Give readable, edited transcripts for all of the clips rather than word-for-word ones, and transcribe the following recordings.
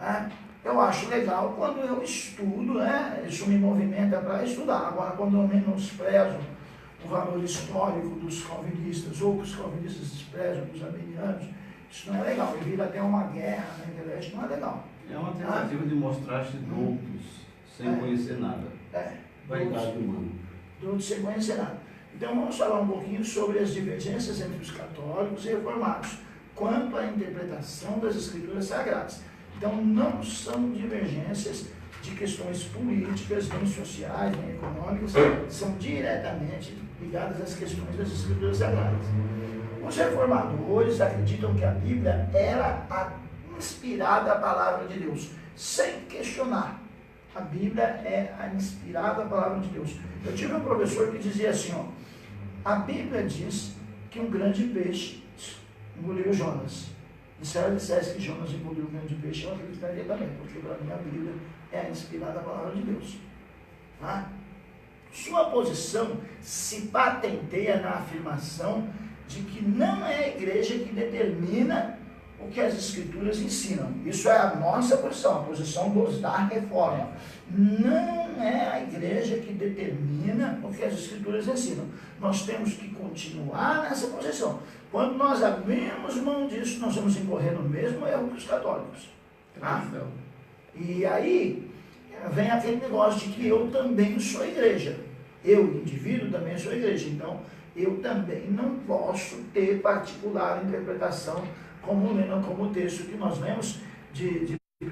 né? Eu acho legal quando eu estudo, né? Isso me movimenta para estudar. Agora, quando eu menosprezo o valor histórico dos calvinistas, ou que os calvinistas desprezam dos arminianos, isso não é legal. E vira até uma guerra na internet, não é legal. É uma tentativa de mostrar-se doutos, sem conhecer nada. Vaidade humana. Doutos sem conhecer nada. Então, vamos falar um pouquinho sobre as divergências entre os católicos e reformados, quanto à interpretação das Escrituras Sagradas. Então, não são divergências de questões políticas, nem sociais, nem econômicas, são diretamente ligadas às questões das Escrituras Sagradas. Os reformadores acreditam que a Bíblia era a inspirada palavra de Deus, sem questionar. A Bíblia é a inspirada palavra de Deus. Eu tive um professor que dizia assim, ó, a Bíblia diz que um grande peixe engoliu Jonas. E se ela dissesse que Jonas engoliu um grande peixe, eu acreditaria também, porque para mim a Bíblia é a inspirada palavra de Deus. Tá? Sua posição se patenteia na afirmação de que não é a igreja que determina o que as Escrituras ensinam. Isso é a nossa posição, a posição dos da reforma. Não é a igreja que determina o que as Escrituras ensinam. Nós temos que continuar nessa posição. Quando nós abrimos mão disso, nós vamos incorrer no mesmo erro que os católicos. Tá? E aí vem aquele negócio de que eu também sou igreja. Eu, indivíduo, também sou igreja. Então, eu também não posso ter particular interpretação como o texto que nós lemos de 1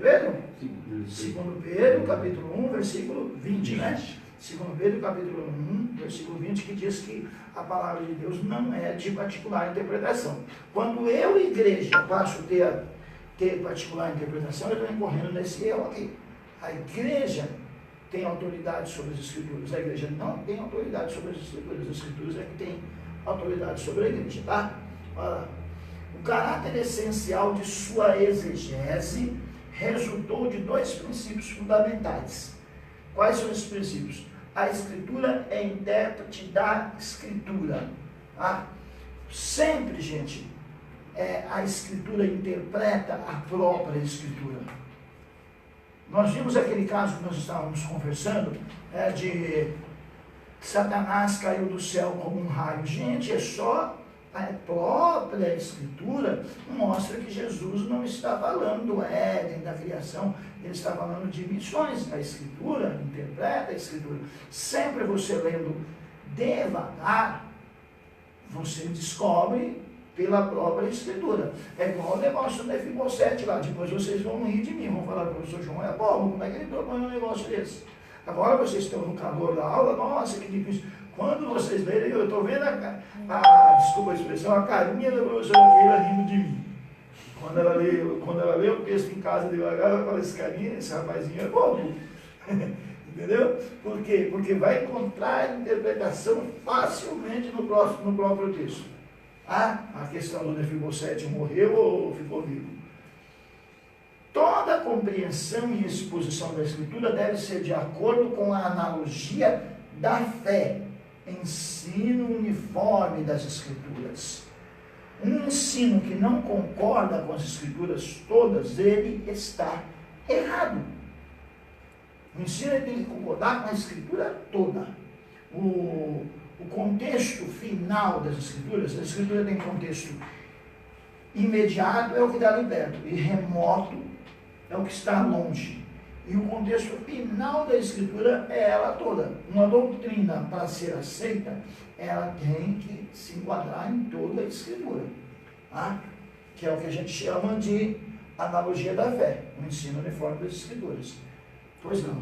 Pedro? 2 Pedro, capítulo 1, versículo 20, né? 2 Pedro, capítulo 1, versículo 20, que diz que a palavra de Deus não é de particular interpretação. Quando eu, igreja, passo a ter particular interpretação, eu estou incorrendo nesse erro aqui. A igreja tem autoridade sobre as Escrituras, a igreja não tem autoridade sobre as Escrituras é que tem autoridade sobre a igreja, tá? Olha lá. O caráter essencial de sua exegese resultou de dois princípios fundamentais. Quais são esses princípios? A Escritura é intérprete da Escritura. Tá? Sempre, gente, a Escritura interpreta a própria Escritura. Nós vimos aquele caso que nós estávamos conversando, de Satanás caiu do céu como um raio. Gente, é só a própria Escritura mostra que Jesus não está falando do Éden, da criação, ele está falando de missões. A Escritura interpreta a Escritura. Sempre você lendo devagar, você descobre pela própria Escritura. É igual o negócio do Mefibosete lá. Depois vocês vão rir de mim, vão falar, o professor João é bobo, como é que ele propõe um negócio desse? Agora vocês estão no calor da aula, nossa, que difícil. Quando vocês lerem, eu estou vendo desculpa a expressão, a carinha da professora Keila rindo de mim. Quando ela lê o texto em casa devagar, ela fala, esse rapazinho é bobo. Entendeu? Por quê? Porque vai encontrar interpretação facilmente no próprio texto. A questão do Mefibosete morreu ou ficou vivo? Toda compreensão e exposição da Escritura deve ser de acordo com a analogia da fé, ensino uniforme das Escrituras. Um ensino que não concorda com as Escrituras todas, ele está errado. O ensino tem que concordar com a Escritura toda. O contexto final das Escrituras, a Escritura tem contexto imediato, é o que dá ali perto, e remoto é o que está longe. E o contexto final da Escritura é ela toda. Uma doutrina, para ser aceita, ela tem que se enquadrar em toda a Escritura. Tá? Que é o que a gente chama de analogia da fé, o ensino uniforme das Escrituras. Pois não.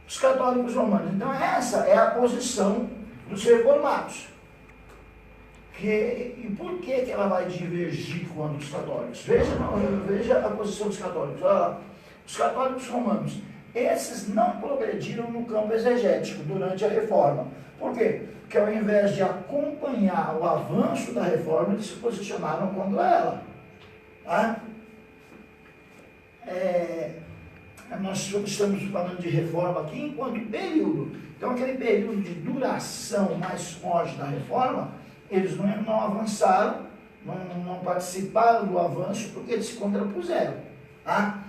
Os católicos romanos. Então essa é a posição dos reformados. E por que ela vai divergir com a dos católicos? Veja a posição dos católicos. Olha lá. Os católicos romanos, esses não progrediram no campo exegético durante a reforma. Por quê? Porque ao invés de acompanhar o avanço da reforma, eles se posicionaram contra ela. Tá? Nós estamos falando de reforma aqui enquanto período. Então, aquele período de duração mais forte da reforma, eles não avançaram não participaram do avanço porque eles se contrapuseram. Tá?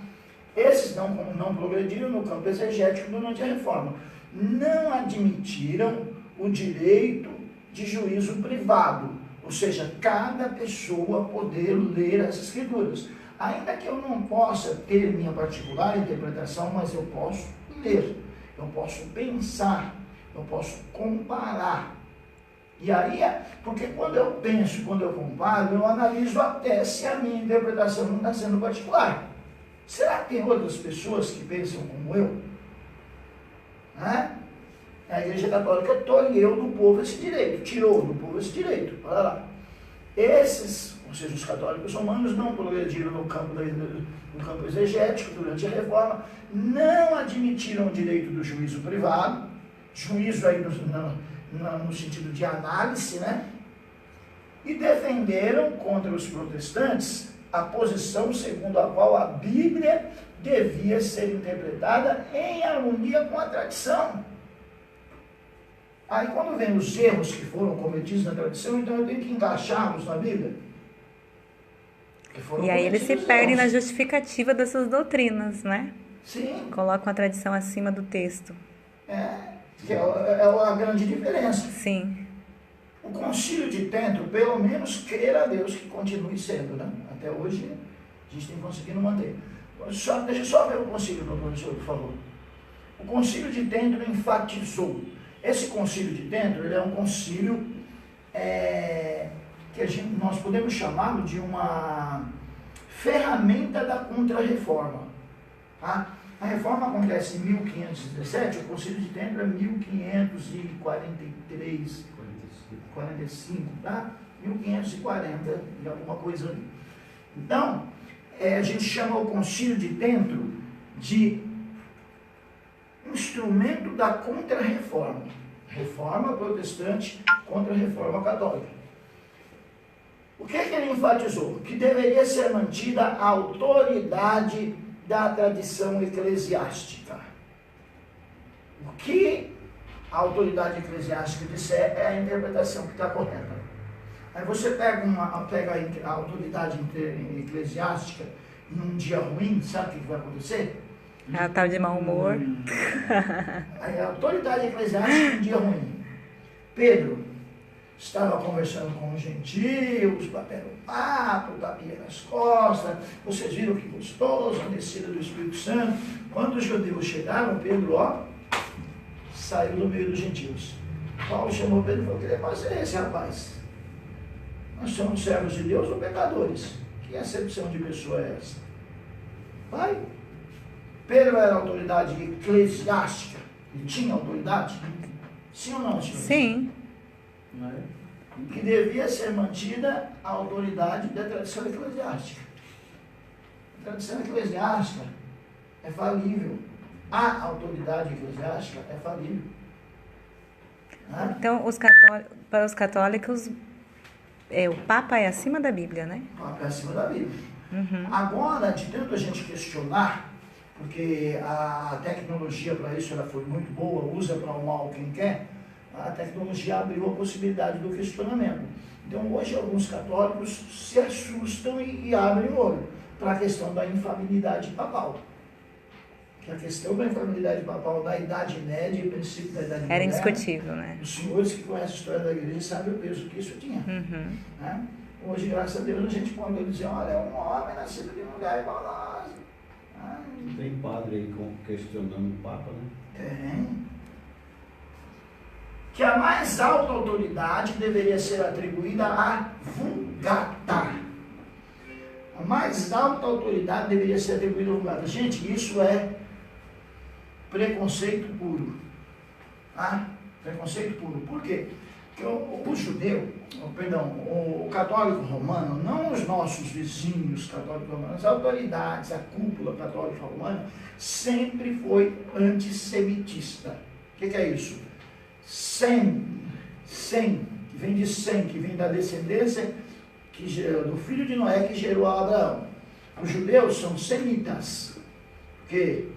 Esses não progrediram no campo exegético durante a reforma. Não admitiram o direito de juízo privado, ou seja, cada pessoa poder ler as escrituras. Ainda que eu não possa ter minha particular interpretação, mas eu posso ler, eu posso pensar, eu posso comparar. E aí, porque quando eu penso, quando eu comparo, eu analiso até se a minha interpretação não está sendo particular. Será que tem outras pessoas que pensam como eu? A Igreja Católica tolheu do povo esse direito, tirou do povo esse direito. Olha lá. Esses, ou seja, os católicos romanos não progrediram no campo exegético durante a Reforma, não admitiram o direito do juízo privado, juízo aí no sentido de análise, né? E defenderam contra os protestantes a posição segundo a qual a Bíblia devia ser interpretada em harmonia com a tradição. Aí quando vem os erros que foram cometidos na tradição, então eu tenho que encaixá-los na Bíblia. E aí eles se perdem na justificativa dessas doutrinas, né? Sim. Colocam a tradição acima do texto. Que é a grande diferença. Sim. O Concílio de Trento, pelo menos, queira a Deus que continue sendo, né? Até hoje a gente tem conseguido manter. Deixa eu só ver o Concílio, doutor, por favor. O Concílio de Trento enfatizou. Esse Concílio de Trento, ele é um concílio que nós podemos chamá-lo de uma ferramenta da Contra-Reforma. Tá? A Reforma acontece em 1517, o Concílio de Trento é 1543, 45, tá? 1540, e alguma coisa ali. Então, a gente chama o Concílio de Trento de instrumento da Contra-Reforma. Reforma protestante contra a Reforma católica. O que ele enfatizou? Que deveria ser mantida a autoridade da tradição eclesiástica. O que a autoridade eclesiástica disser é a interpretação que está correta. Aí você pega a autoridade eclesiástica num dia ruim, sabe o que vai acontecer? Ela está de mau humor. A autoridade eclesiástica num dia ruim. Pedro estava conversando com os gentios, batendo papo, tapinha nas costas. Vocês viram que gostoso, a descida do Espírito Santo. Quando os judeus chegaram, Pedro, saiu do meio dos gentios. Paulo chamou Pedro e falou: que negócio é esse, rapaz? Nós somos servos de Deus ou pecadores? Que acepção de pessoa é essa? Vai. Pedro era autoridade eclesiástica. Ele tinha autoridade? Sim ou não, senhor? Sim. Que devia ser mantida a autoridade da tradição eclesiástica. A tradição eclesiástica é falível. A autoridade eclesiástica é falível. Então, para os católicos, o Papa é acima da Bíblia, né? O Papa é acima da Bíblia. Uhum. Agora, de tanto a gente questionar, porque a tecnologia para isso ela foi muito boa, usa para o mal quem quer, a tecnologia abriu a possibilidade do questionamento. Então, hoje, alguns católicos se assustam e abrem o olho para a questão da infalibilidade papal. Que a questão da infalibilidade papal da Idade Média e princípio da Idade Média era indiscutível, né? Os senhores que conhecem a história da igreja sabem o peso que isso tinha. Uhum. Né? Hoje, graças a Deus, a gente pode dizer: olha, é um homem nascido de mulher igual a nós. Tem padre aí questionando o Papa, né? Tem. Que a mais alta autoridade deveria ser atribuída à Vulgata. A mais alta autoridade deveria ser atribuída à Vulgata. Gente, isso é preconceito puro. Preconceito puro. Por quê? Porque o judeu, o católico romano, não os nossos vizinhos católicos romanos, as autoridades, a cúpula católica romana, sempre foi antissemitista. O que é isso? Sem, que vem de Sem, que vem da descendência do filho de Noé que gerou a Abraão. Os judeus são semitas, porque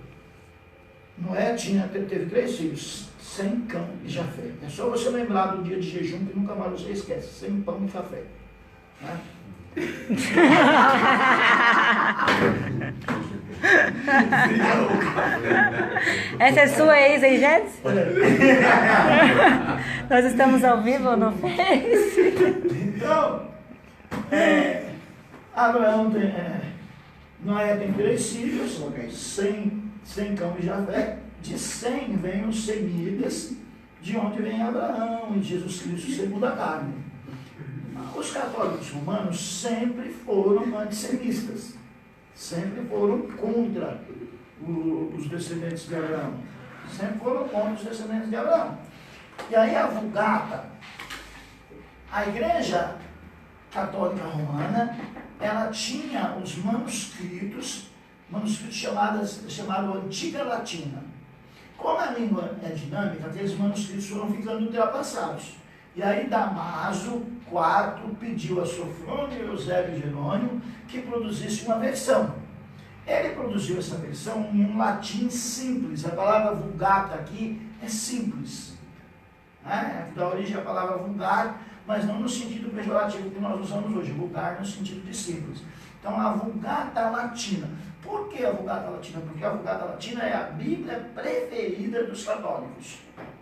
Noé teve 3 filhos, Sem, Cã e Jafé. É só você lembrar do dia de jejum que nunca mais você esquece, sem pão e café. Né? Essa é sua exegese? Nós estamos ao vivo no Face. Então, Abraão tem, Noé tem 3 filhos, Sem, Cão e Jafé. De Sem vem os semitas, de onde vem Abraão e Jesus Cristo segundo a carne. Os católicos romanos sempre foram antissemitas, sempre foram contra os descendentes de Abraão, sempre foram contra os descendentes de Abraão. E aí a Vulgata, a Igreja Católica Romana, ela tinha os manuscritos chamado Antiga Latina. Como a língua é dinâmica, aqueles manuscritos foram ficando ultrapassados. E aí Damaso IV pediu a Sofrônio, Eusébio e Jerônimo que produzisse uma versão. Ele produziu essa versão em um latim simples. A palavra vulgata aqui é simples. Da origem a palavra vulgar, mas não no sentido pejorativo que nós usamos hoje, vulgar no sentido de simples. Então a Vulgata Latina. Por que a Vulgata Latina? Porque a Vulgata Latina é a Bíblia preferida dos católicos.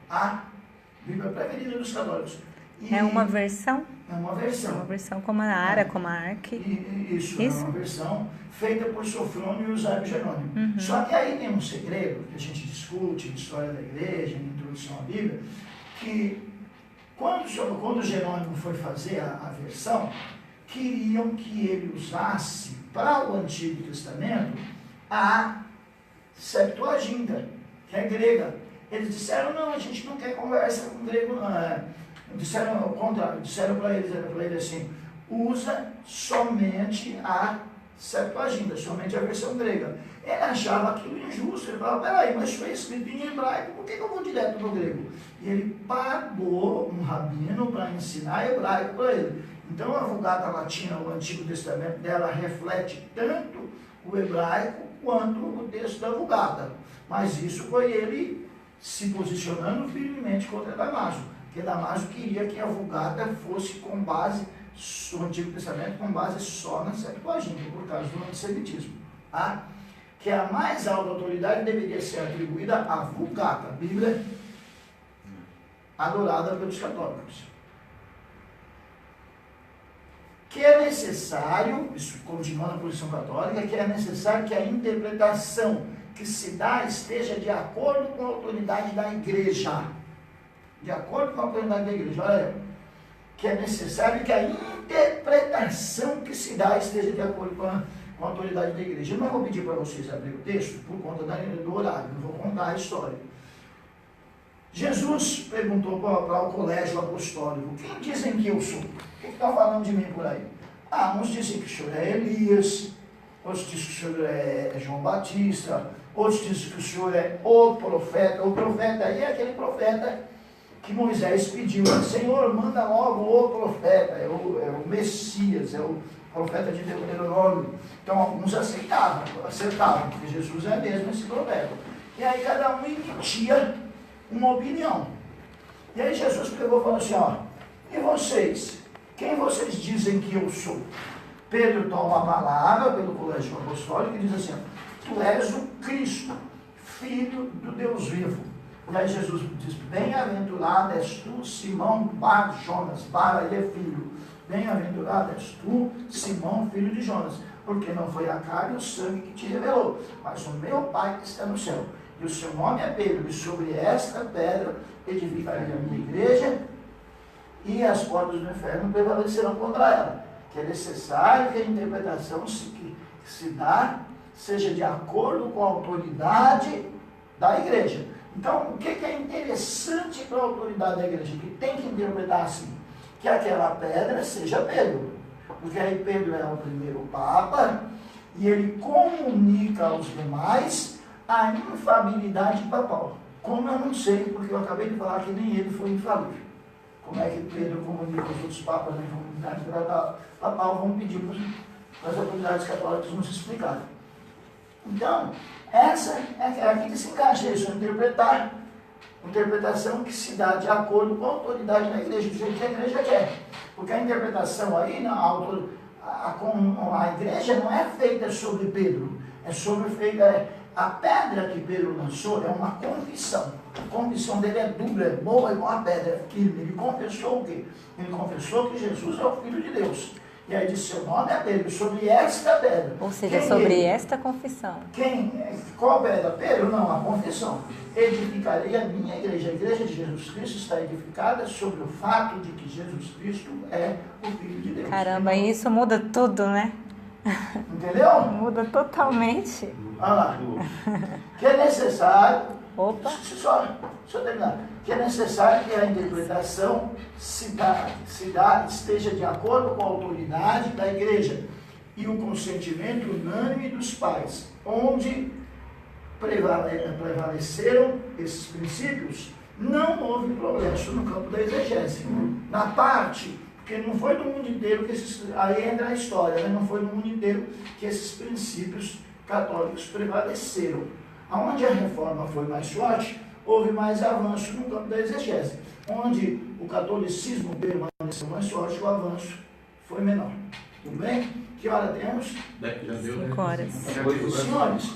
A Bíblia preferida dos católicos. E é uma versão? É uma versão. É uma versão como a Ara, como a Arque. Isso, é uma versão feita por Sofrônio e Eusébio Jerônimo. Uhum. Só que aí tem um segredo que a gente discute em história da igreja, em introdução à Bíblia, que quando Jerônimo foi fazer a versão, queriam que ele usasse para o Antigo Testamento a Septuaginta, que é grega. Eles disseram, não, a gente não quer conversa com grego, não. Disseram ao contrário, disseram para ele assim, usa somente a Septuaginta, somente a versão grega. Ele achava aquilo injusto, ele falava, peraí, mas foi escrito em hebraico, por que eu vou direto no grego? E ele pagou um rabino para ensinar hebraico para ele. Então a Vulgata Latina, o Antigo Testamento dela, reflete tanto o hebraico quanto o texto da Vulgata. Mas isso foi ele se posicionando firmemente contra Damaso, porque Damaso queria que a Vulgata fosse com base, o Antigo Testamento, com base só na Septuaginta, por causa do antissemitismo. Tá? Que a mais alta autoridade deveria ser atribuída à Vulgata, a Bíblia adorada pelos católicos. Que é necessário, isso continua na posição católica, que é necessário que a interpretação que se dá esteja de acordo com a autoridade da igreja. De acordo com a autoridade da igreja. Olha, que é necessário que a interpretação que se dá esteja de acordo com a autoridade da igreja. Eu não vou pedir para vocês abrir o texto por conta do horário, não vou contar a história. Jesus perguntou para o colégio apostólico, quem dizem que eu sou? O que estão falando de mim por aí? Uns dizem que o senhor é Elias, outros dizem que o senhor é João Batista, outros dizem que o senhor é o profeta. O profeta aí é aquele profeta que Moisés pediu, Senhor, manda logo o profeta, é o Messias, é o profeta de Deuteronômio. Então alguns acertavam, porque Jesus é mesmo esse profeta. E aí cada um emitia uma opinião. E aí Jesus pegou e falou assim, e vocês? Quem vocês dizem que eu sou? Pedro toma a palavra pelo colégio apostólico e diz assim, tu és o Cristo, Filho do Deus vivo. E aí Jesus diz, bem-aventurado és tu, Simão Bar Jonas, Bar aí é filho. Bem-aventurado és tu, Simão, filho de Jonas, porque não foi a carne e o sangue que te revelou, mas o meu Pai que está no céu. E o seu nome é Pedro, e sobre esta pedra edificarei a minha igreja, e as portas do inferno prevalecerão contra ela. Que é necessário que a interpretação que se dá seja de acordo com a autoridade da igreja. Então, o que é interessante para a autoridade da igreja? Que tem que interpretar assim, que aquela pedra seja Pedro. Porque aí Pedro é o primeiro Papa, e ele comunica aos demais a infalibilidade papal. Como eu não sei, porque eu acabei de falar que nem ele foi infalível. Como é que Pedro comunica os outros papas na infalibilidade papal? Vamos pedir para as autoridades católicas nos explicarem. Então, essa é aqui que se encaixa isso, interpretação que se dá de acordo com a autoridade da igreja, do jeito que a igreja quer. Porque a interpretação aí, a igreja não é feita sobre Pedro, a pedra que Pedro lançou é uma confissão. A confissão dele é dura, é boa, igual a pedra, é firme. Ele confessou o quê? Ele confessou que Jesus é o Filho de Deus. E aí disse, seu nome é Pedro, sobre esta pedra. Ou seja, sobre esta confissão. Qual pedra? Pedro? Não, a confissão. Edificarei a minha igreja. A igreja de Jesus Cristo está edificada sobre o fato de que Jesus Cristo é o Filho de Deus. Caramba, e isso muda tudo, né? Entendeu? Muda totalmente. Olha lá. Que é necessário... Opa! Só terminar. Que é necessário que a interpretação esteja de acordo com a autoridade da igreja e o consentimento unânime dos pais, onde prevaleceram esses princípios, não houve progresso no campo da exegese. Na parte, porque não foi no mundo inteiro que aí entra a história, né? Não foi no mundo inteiro que esses princípios católicos prevaleceram. Aonde a reforma foi mais forte, houve mais avanço no campo da exegese. Onde o catolicismo permaneceu mais forte, o avanço foi menor. Tudo bem? Que hora temos? Já deu, 5 horas. Senhores,